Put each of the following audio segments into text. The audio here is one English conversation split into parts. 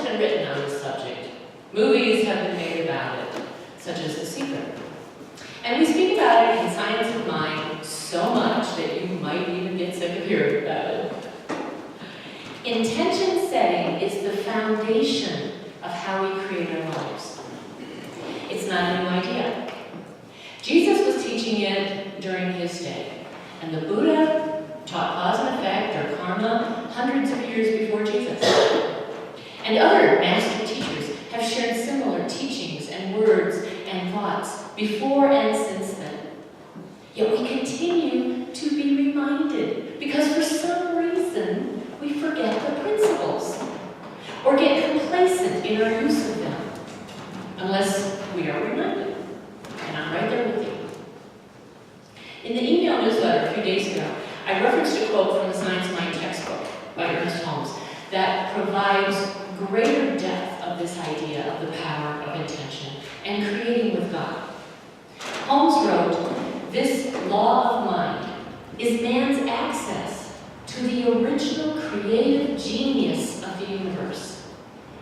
been written on this subject. Movies have been made about it, such as The Secret. And we speak about it in Science of Mind so much that you might even get sick of hearing about it. Intention setting is the foundation of how we create our lives. It's not a new idea. Jesus was teaching it during his day, and the Buddha taught cause and effect, or karma, hundreds of years before Jesus. And other master teachers have shared similar teachings and words and thoughts before and since then. Yet we continue to be reminded, because for some reason we forget the principles or get complacent in our use of them, unless we are reminded. And I'm right there with you. In the email newsletter a few days ago, I referenced a quote from the Science Mind textbook by Ernest Holmes that provides greater depth of this idea of the power of intention and creating with God. Holmes wrote, "This law of mind is man's access to the original creative genius of the universe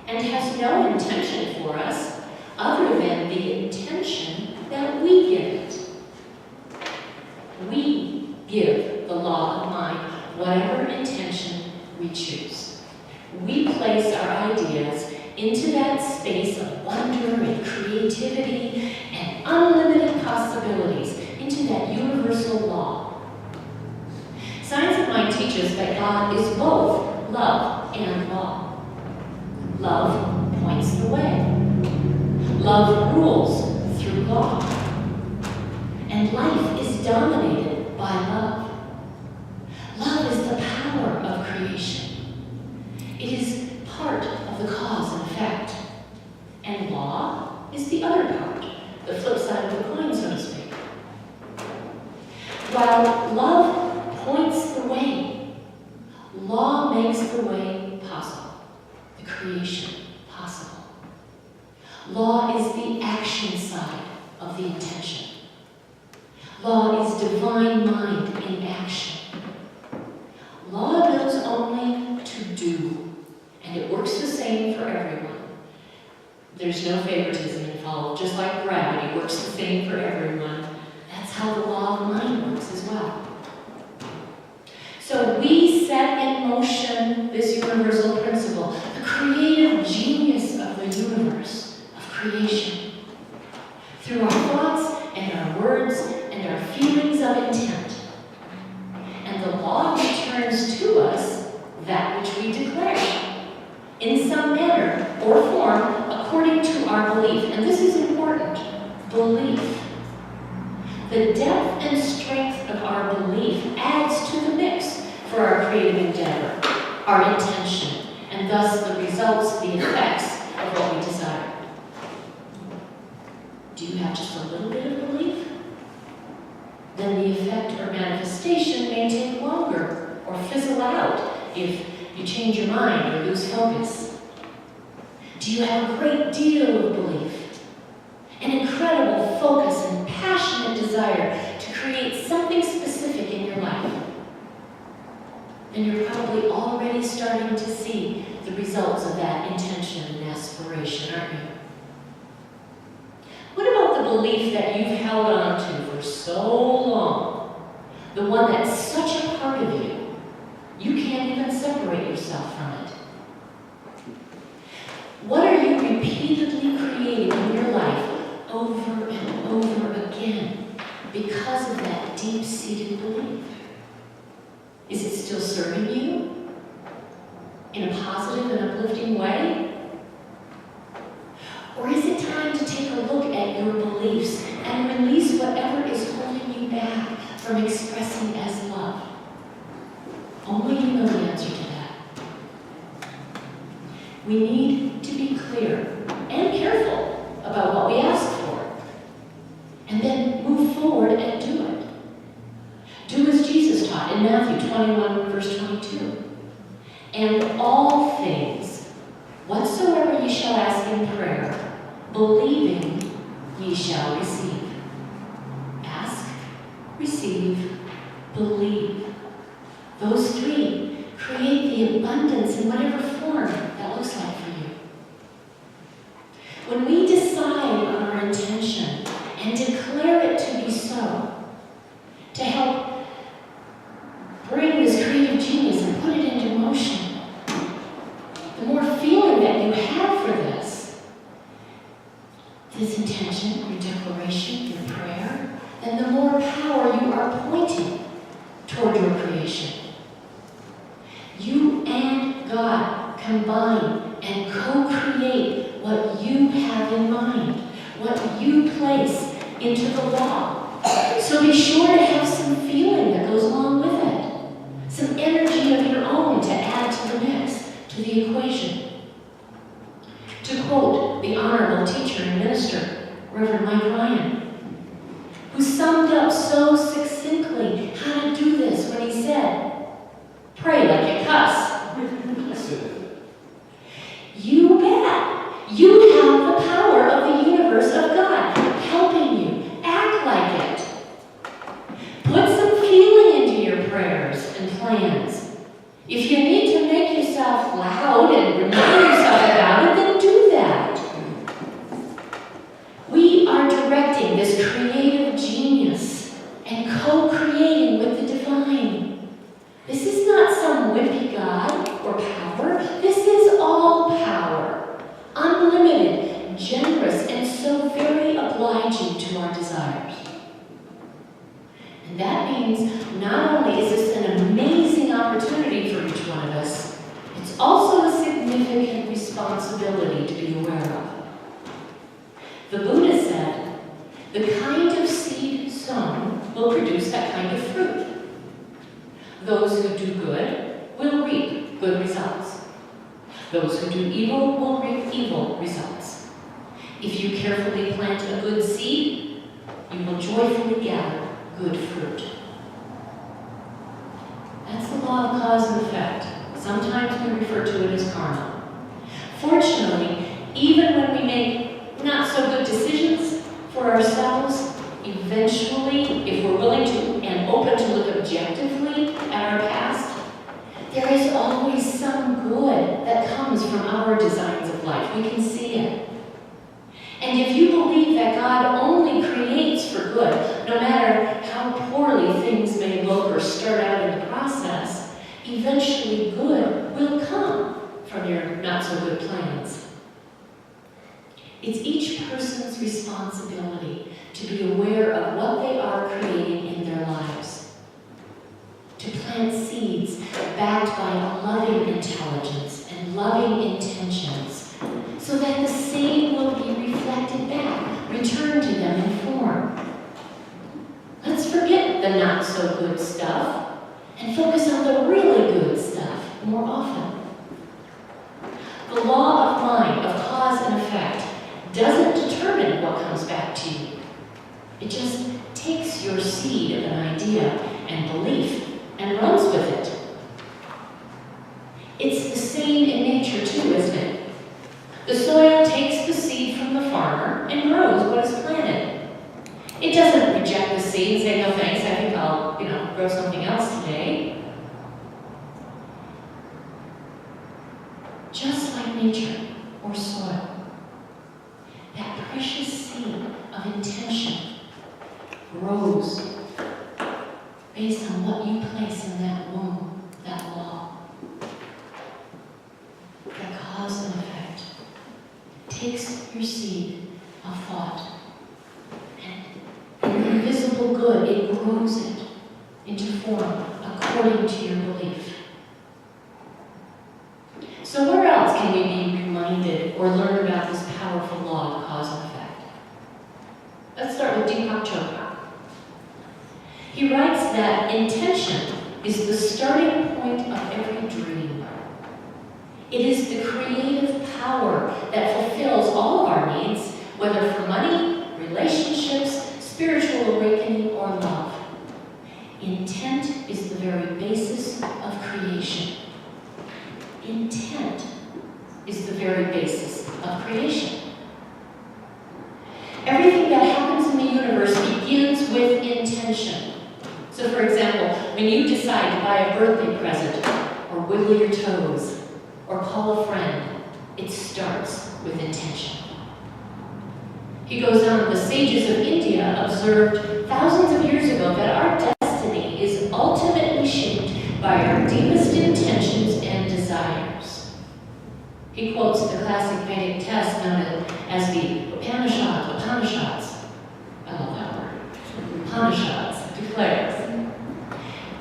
and has no intention for us other than the intention that we give it." We give the law of mind whatever intention we choose. We place our ideas into that space of wonder and creativity and unlimited possibilities, into that universal law. Science of Mind teaches that God is both love and law. Love points the way. Love rules through law. And life is dominated by love. Love is the power of creation. It is part of the cause and effect. And law is the other part, the flip side of the coin, so to speak. While love points the way, law makes the way possible, the creation possible. Law is the action side of the intention. Law is divine mind in action. Law knows only to do, and it works the same for everyone. There's no favoritism involved. Just like gravity works the same for everyone, that's how the law of mind works as well. So we set in motion this universal principle, the creative genius of the universe, of creation, through our thoughts and our words and our feelings of intent. And the law returns to us that which we declare, in some manner or form, according to our belief. And this is important, belief. The depth and strength of our belief adds to the mix for our creative endeavor, our intention, and thus the results, the effects of what we desire. Do you have just a little bit of belief? Then the effect or manifestation may take longer or fizzle out if you change your mind or lose focus. Do you have a great deal of belief? An incredible focus and passionate desire to create something specific in your life? Then you're probably already starting to see the results of that intention and aspiration, aren't you? What about the belief that you've held on to for so long? The one that's such a part of you, you can't even separate yourself from it. What are you repeatedly creating in your life over and over again because of that deep-seated belief? Is it still serving you in a positive and uplifting way? Or is it time to take a look at your beliefs and release whatever is holding you back from expressing as love? Only you know the answer to that. We need to be clear and careful about what we ask for, and then move forward and do it. Do as Jesus taught in Matthew 21, verse 22. And all things, whatsoever ye shall ask in prayer, believing ye shall receive. Ask, receive, believe. Those three create the abundance in whatever form that looks like for you. genius and put it into motion, the more feeling that you have for this intention, your declaration, your prayer, then the more power you are pointing toward your creation. You and God combine and co-create what you have in mind, what you place into the law. So be sure to have some feeling that goes along with it, some energy of your own to add to the mix, to the equation. To quote the honorable teacher and minister, Reverend Mike Ryan, who summed up so succinctly how to do this when he said, "Pray like you cuss." You bet. You have the power of the universe of God helping you. Act like it. Put some feeling into your prayers and plans. If you need to make yourself loud and remind yourself about it, then do that. We are directing this creative genius and co-creating with the divine. This is not some wimpy God or power. This is all power, unlimited, generous, and so very obliging to our desires. And that means not only is this an amazing opportunity for each one of us, it's also a significant responsibility to be aware of. The Buddha said, the kind of seed sown will produce that kind of fruit. Those who do good will reap good results. Those who do evil will reap evil results. If you carefully plant a good seed, you will joyfully gather good fruit. That's the law of cause and effect. Sometimes we refer to it as karma. Fortunately, even when we make not so good decisions for ourselves, eventually, if we're willing to and open to look objectively at our past, there is always some good that comes from our designs of life. We can see it. And if you believe that God only creates for good, no matter how poorly things may look or start out in the process, eventually good will come from your not-so-good plans. It's each person's responsibility to be aware of what they are creating in their lives. To plant seeds backed by a loving intelligence and loving intentions, so that the same will be reflected back, returned to them in form. Let's forget the not-so-good stuff and focus on the really good stuff more often. The law of mind, of cause and effect, doesn't determine what comes back to you. It just takes your seed of an idea and belief and runs with it. It's the same in nature too, isn't it? The soil takes the seed from the farmer and grows what is planted. It doesn't reject the seed and say, no thanks, I think I'll, grow something else today. Just like nature or soil, that precious seed of intention grows based on what you place in that womb, that law. The cause and effect takes your seed of thought, and the invisible good, it grows it into form according to your belief. So where else can we be reminded or learn about this powerful law of cause and effect? Let's start with Deepak Chopra. He writes that intention is the starting point of every dream. It is the creative power that fulfills all of our needs, whether for money, relationships, spiritual awakening, or love. Intent is the very basis of creation. Intent is the very basis of creation. Everything that happens in the universe begins with intention. So for example, when you decide to buy a birthday present, or wiggle your toes, or call a friend, it starts with intention. He goes on, the sages of India observed thousands of years ago that our destiny is ultimately shaped by our deepest intentions and desires. He quotes the classic Vedic text known as the Upanishads. I love that word. Upanishads declares,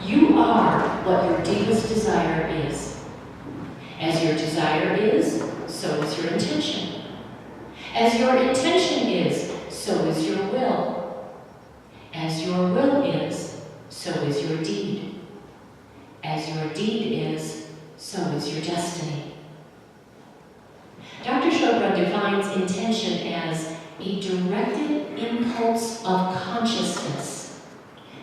"You are what your deepest desire is. As your desire is, so is your intention. As your intention is, so is your will. As your will is, so is your deed. As your deed is, so is your destiny." Dr. Chopra defines intention as a directed impulse of consciousness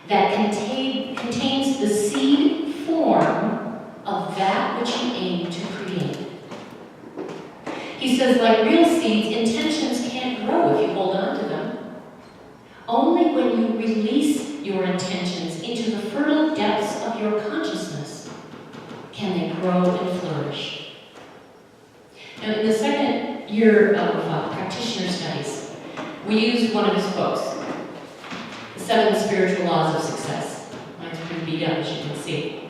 that contains the seed form of that which you aim to create. He says, like real seeds, intentions can't grow if you hold on to them. Only when you release your intentions into the fertile depths of your consciousness can they grow and flourish. Now, in the second year of practitioner studies, we used one of his books, The 7 Spiritual Laws of Success. Mine's pretty beat up, as you can see.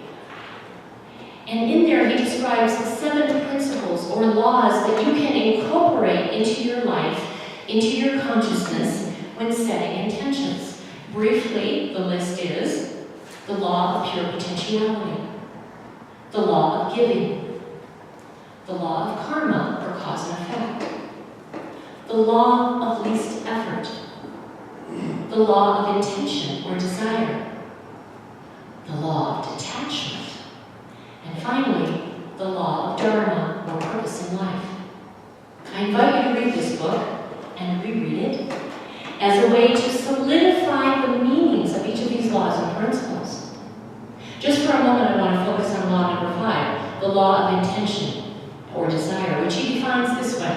And in there, he describes the 7 principles or laws that you can incorporate into your life, into your consciousness, when setting intentions. Briefly, the list is the law of pure potentiality, the law of giving, the law of karma, or cause and effect, the law of least effort, the law of intention or desire, the law of detachment, and finally, the law of dharma, or purpose in life. I invite you to read this book and reread it as a way to solidify the meanings of each of these laws and principles. Just for a moment, I want to focus on law number 5, the law of intention or desire, which he defines this way.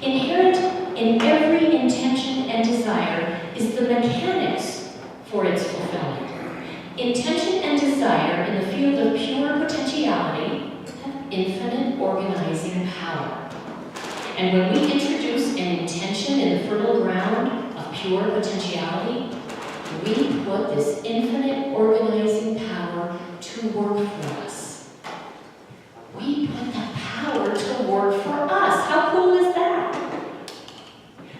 Inherent in every intention and desire is the mechanics for its fulfillment. Intention and desire in the field of pure potentiality have infinite organizing power. And when we introduce an intention in the fertile ground of pure potentiality, we put this infinite organizing power to work for us. We put the power to work for us. How cool is that?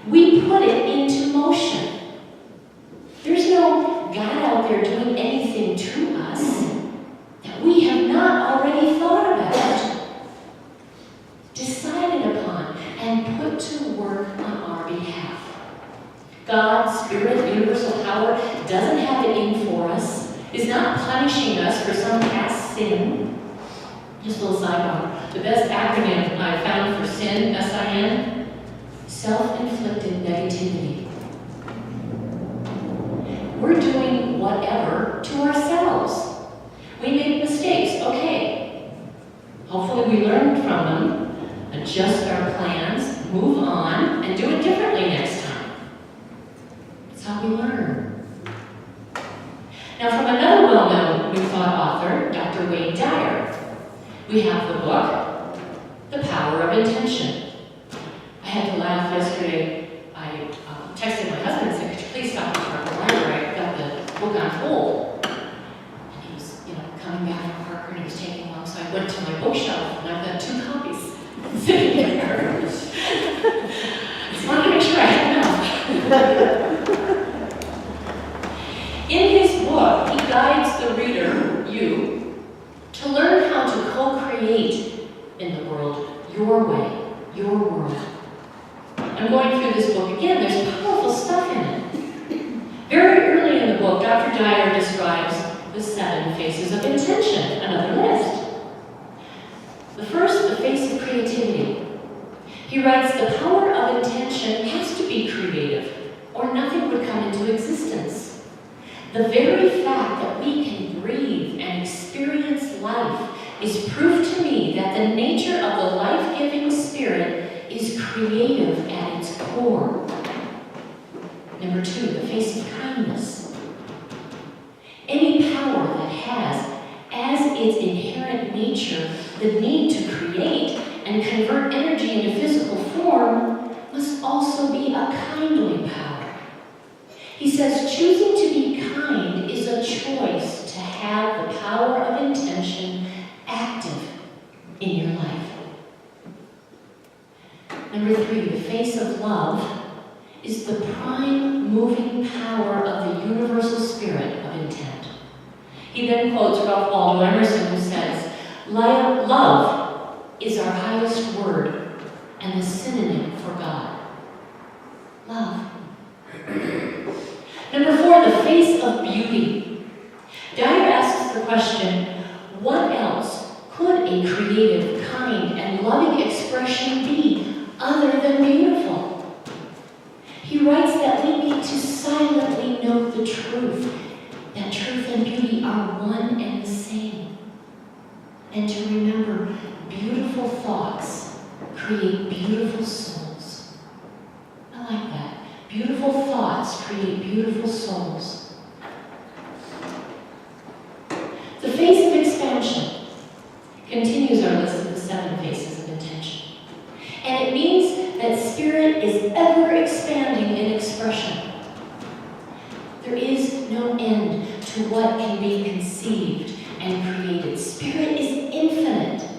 We put it into motion. There's no God out there doing anything to us that we have not already thought about, decided upon, and put to work on our behalf. God, Spirit, universal power doesn't have it in for us, is not punishing us for some past sin. Just a little sidebar. The best acronym I found for sin, S-I-N, self-inflicted negativity. We're doing whatever to ourselves. We make mistakes, okay. Hopefully we learn from them, adjust our plans, move on, and do it differently next time. That's how we learn. Now, from another well-known New Thought author, Dr. Wayne Dyer, we have the book, The Power of Intention. I had to laugh yesterday. I texted my husband and said, "Could you please stop at the library? I've got the book on hold." And he was, coming back from Parker, and he was taking long, so I went to my bookshelf, and I've got 2 copies sitting there. Just wanted to make sure I had enough. In his book, he guides the reader, you, to learn how to co-create in the world your way, your world. I'm going through this book again. There's powerful stuff in it. Very early in the book, Dr. Dyer describes the 7 faces of intention, another list. The first, the face of creativity. He writes, the power of intention has to be creative, or nothing would come into existence. The very fact that we can breathe and experience life is proof to me that the nature of the life-giving spirit is creative at its core. Number 2, the face of kindness. Any power that has as its inherent nature the need to create and convert energy into physical form must also be a kindly power. He says choosing to be kind is a choice to have. have the power of intention active in your life. Number 3, the face of love is the prime moving power of the universal spirit of intent. He then quotes Ralph Waldo Emerson, who says, love is our highest word and the synonym for God. Love. Number 4, the face of beauty. Dyer asks the question, what else could a creative, kind, and loving expression be other than beautiful? He writes that we need to silently note the truth, that truth and beauty are one and the same. And to remember, beautiful thoughts create beautiful souls. I like that. Beautiful thoughts create beautiful souls. The face of expansion continues our list of the 7 faces of intention. And it means that spirit is ever expanding in expression. There is no end to what can be conceived and created. Spirit is infinite.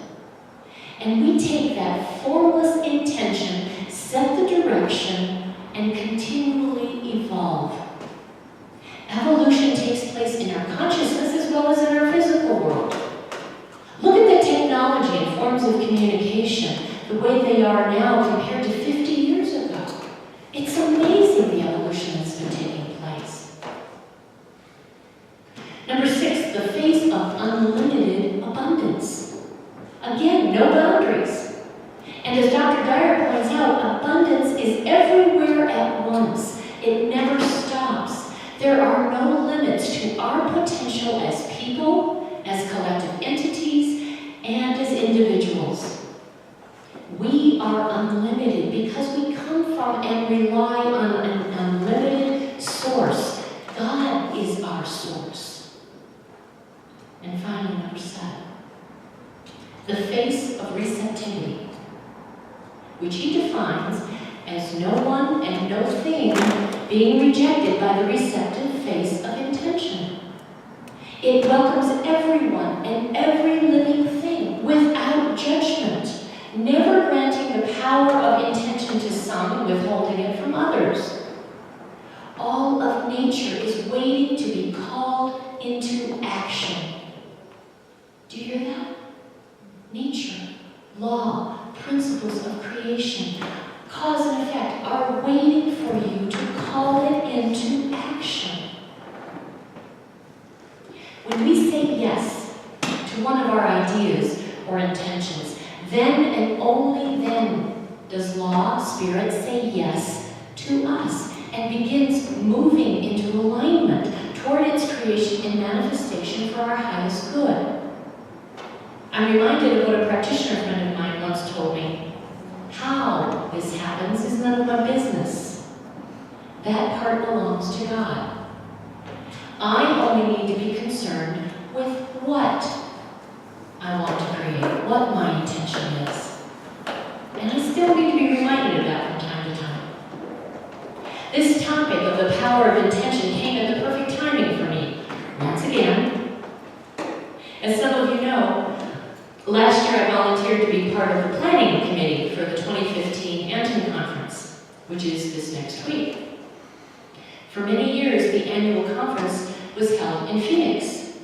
And we take that formless intention, set the direction, and continually evolve. Evolution takes place in our consciousness as well as in our physical world. Look at the technology and forms of communication, the way they are now compared to 50 years ago. It's amazing the evolution that's been taking place. Number 6, the face of unlimited abundance. Again, no boundaries. And as Dr. Dyer points out, abundance is everywhere at once. It never stops. There are no limits to our potential as people, as collective entities, and as individuals. We are unlimited because we come from and rely on an unlimited source. God is our source. And finally, number 7, the face of receptivity, which he defines as no one and no thing being rejected by the receptive face of intention. It welcomes everyone and every living thing without judgment, never granting the power of intention to some and withholding it from others. All of nature is waiting to be called into action. Do you hear that? Nature, law, principles of creation, cause and effect are waiting for you to call it into action. When we say yes to one of our ideas or intentions, then and only then does law, spirit say yes to us and begins moving into alignment toward its creation and manifestation for our highest good. I'm reminded of what a practitioner friend of mine once told me. How this happens is none of my business. That part belongs to God. I only need to be concerned with what I want to create, what my intention is. And I still need to be reminded of that from time to time. This topic of the power of intention came at the perfect timing for me. Once again, as some of you know, last year I volunteered to be part of the planning committee for the 2015 Anton Conference, which is this next week. For many years, the annual conference was held in Phoenix,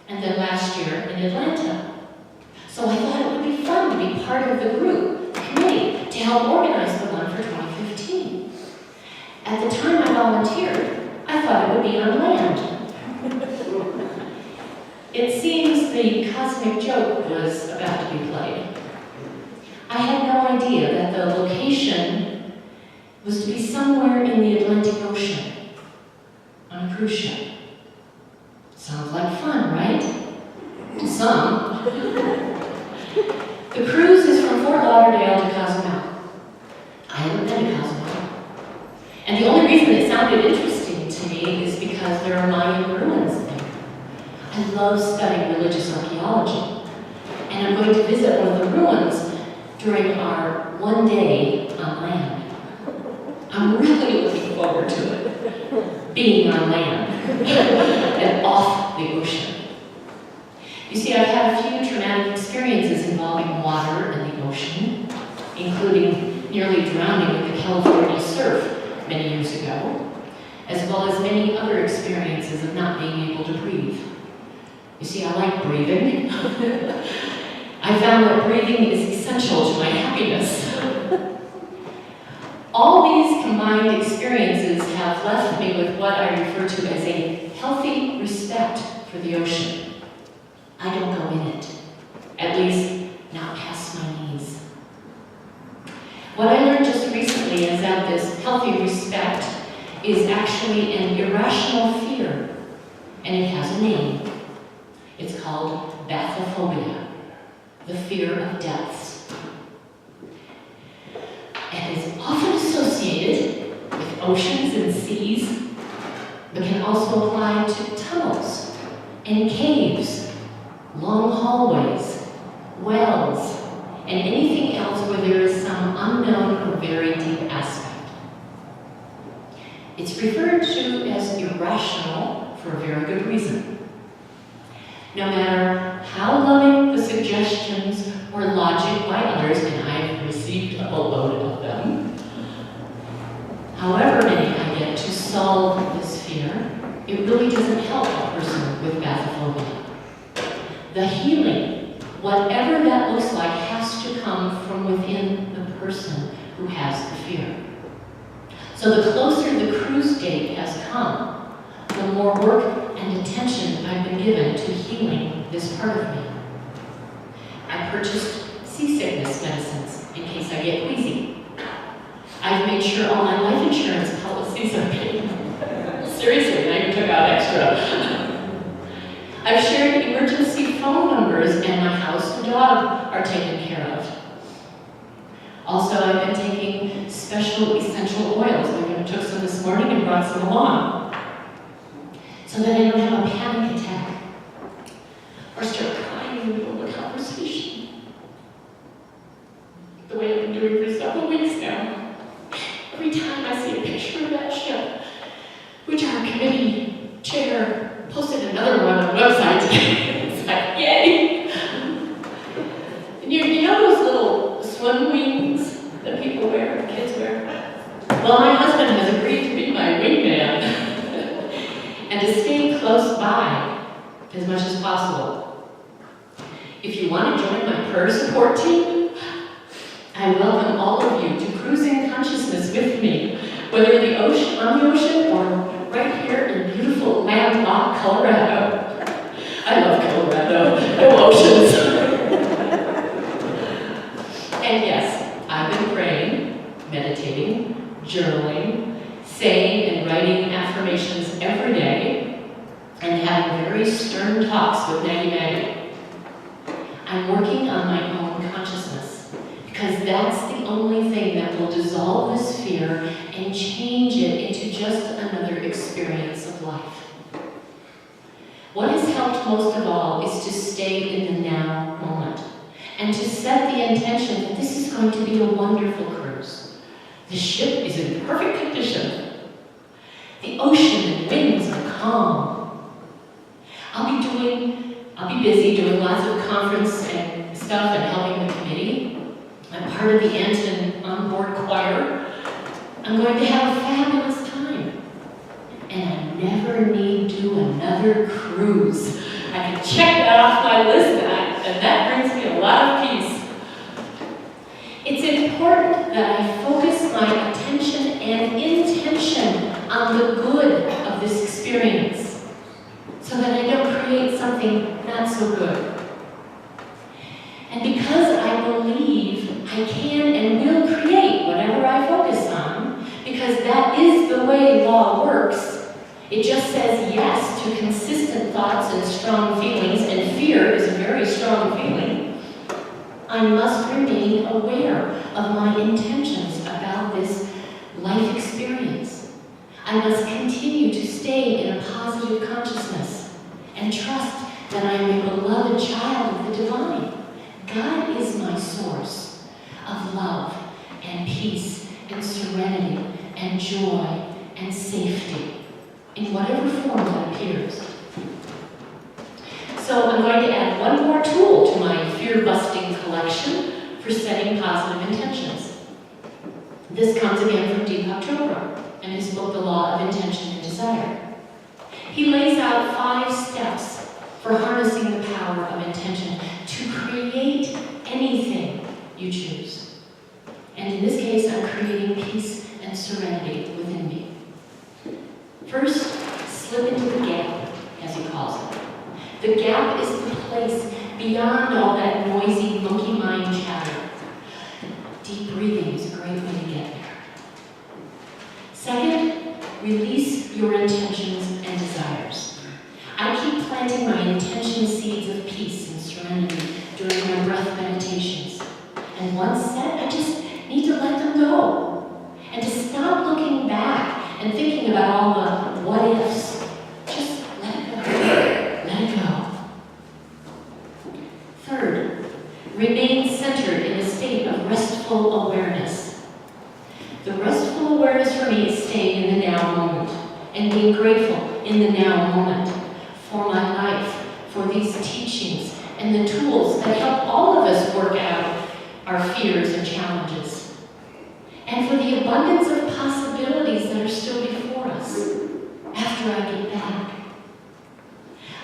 and then last year in Atlanta. So I thought it would be fun to be part of the group, the committee, to help organize the one for 2015. At the time I volunteered, I thought it would be on land. It seems the cosmic joke was about to be played. I had no idea that the location was to be somewhere in the Atlantic Ocean on a cruise ship. Sounds like fun, right? To some. The cruise is from Fort Lauderdale to Cozumel. I haven't been to Cozumel. And the only reason it sounded interesting to me is because there are Mayan ruins there. I love studying religious archaeology. And I'm going to visit one of the ruins during our one day on land. I'm really looking forward to it. Being on land and off the ocean. You see, I've had a few traumatic experiences involving water and the ocean, including nearly drowning in the California surf many years ago, as well as many other experiences of not being able to breathe. You see, I like breathing. I found that breathing is essential to my happiness. All these combined experiences have left me with what I refer to as a healthy respect for the ocean. I don't go in it, at least not past my knees. What I learned just recently is that this healthy respect is actually an irrational fear, and it has a name. It's called bathyphobia, the fear of depths. And is often associated with oceans and seas, but can also apply to tunnels and caves, long hallways, wells, and anything else where there is some unknown or very deep aspect. It's referred to as irrational for a very good reason. No matter how loving the suggestions or logic by others, and I've received a boatload of them, however many I get to solve this fear, it really doesn't help a person with bathyphobia. The healing, whatever that looks like, has to come from within the person who has the fear. So the closer the cruise date has come, the more work and attention I've been given to healing this part of me. I purchased seasickness medicines in case I get queasy. I've made sure all my life insurance policies are paid. Seriously, I even took out extra. I've shared emergency phone numbers, and my house and dog are taken care of. Also, I've been taking special essential oils. I even took some this morning and brought some along, so that I don't have a panic attack or start crying in the middle of a conversation, the way I've been doing for several weeks now. Every time I see a picture of that ship, which our committee chair posted another one on the website, it's like, yay! And you know those little swim wings that people wear, kids wear? Well, my husband has agreed to be my wingman and to stay close by as much as possible. If you want to join my prayer support team, I welcome all of you to cruising consciousness with me, whether on the ocean or right here in beautiful landlocked Colorado. I love Colorado, no oceans. And yes, I've been praying, meditating, journaling, saying and writing affirmations every day, and having very stern talks with Maggie. I'm working on my own consciousness, because that's the only thing that will dissolve this fear and change it into just another experience of life. What has helped most of all is to stay in the now moment and to set the intention that this is going to be a wonderful cruise. The ship is in perfect condition. The ocean and winds are calm. I'll be busy doing lots of conference and stuff and helping the committee. I'm part of the Anton onboard choir. I'm going to have a fabulous time. And I never need to do another cruise. I can check that off my list, and that brings me a lot of peace. It's important that I focus my attention and intention on the good of this experience, so that I don't create something not so good. And because I believe I can and will create whatever I focus on, because that is the way law works, it just says yes to consistent thoughts and strong feelings, and fear is a very strong feeling. I must remain aware of my intentions about this life experience. I must continue to stay in a positive consciousness and trust that I am a beloved child of the divine. God is my source of love and peace and serenity and joy and safety, in whatever form that appears. So So I'm going to add one more tool to my fear-busting collection for setting positive intentions. This comes again from Deepak Chopra and his book, The Law of Intention and Desire. He lays out 5 steps for harnessing the power of intention to create anything you choose. And in this case, I'm creating peace and serenity within me. First, slip into the gap, as he calls it. The gap is the place beyond all that noisy monkey mind chatter. Deep breathing is a great way to get there. Second, release your intentions and desires. I keep planting my intention seeds of peace and serenity during my breath meditations. And once set, I just need to let them go. And to stop looking back and thinking about all the what-ifs. Just let it go. Let it go. Third, remain centered in a state of restful awareness. The restful awareness for me is staying in the now moment and being grateful in the now moment for my life, for these teachings and the tools that help all of us work out our fears and challenges, and for the abundance of possibilities that are still before us after I get back.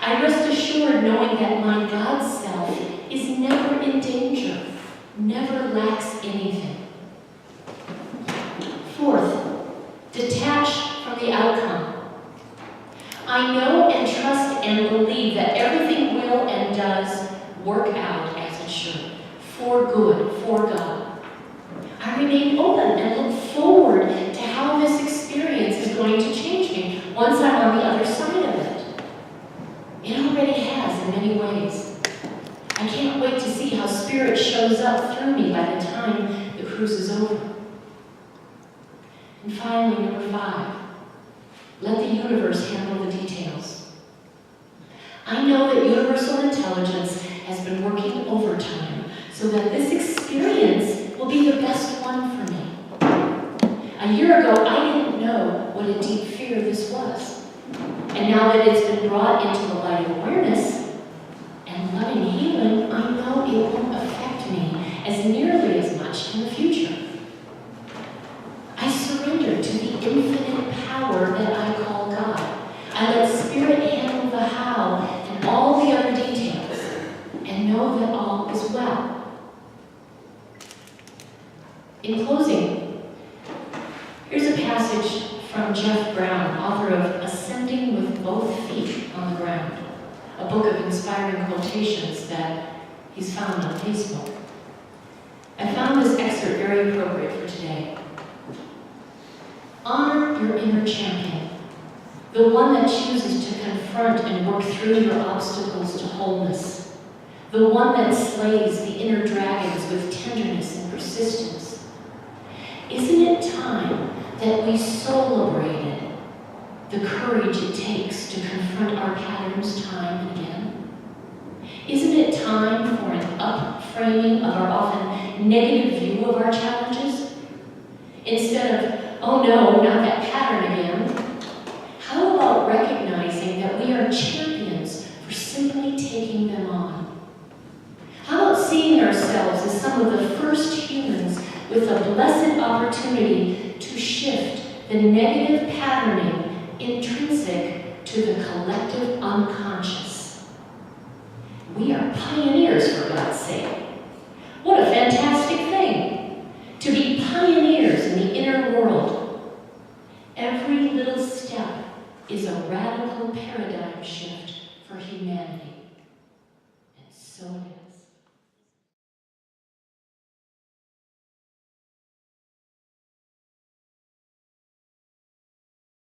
I rest assured knowing that my God self is never in danger, never lacks anything. Fourth, detach from the outcome. I know and trust and believe that everything will and does work out as it should, for good, for God. I remain open and look forward to how this experience is going to change me once I'm on the other side of it. It already has in many ways. I can't wait to see how Spirit shows up through me by the time the cruise is over. And finally, number 5, let the universe handle the details. I know that universal intelligence has been working overtime so that this experience will be the best one for me. A year ago, I didn't know what a deep fear this was. And now that it's been brought into the light of awareness and loving healing, I know it won't affect me as nearly as much in the future. I surrender to the infinite power that I call God. I let Spirit handle the how and all the other details, and know that all is well. In closing, here's a passage from Jeff Brown, author of Ascending with Both Feet on the Ground, a book of inspiring quotations that he's found on Facebook. I found this excerpt very appropriate for today. Honor your inner champion, the one that chooses to confront and work through your obstacles to wholeness, the one that slays the inner dragons with tenderness and persistence. Isn't it time that we celebrated the courage it takes to confront our patterns time and again? Isn't it time for an upframing of our often negative view of our challenges? Instead of, oh no, not that pattern again. How about recognizing that we are champions for simply taking them on? How about seeing ourselves as some of the first humans with a blessed opportunity to shift the negative patterning intrinsic to the collective unconscious? We are pioneers, for God's sake. What a fantastic thing to be pioneers in the inner world. Every little step is a radical paradigm shift for humanity. And so it is.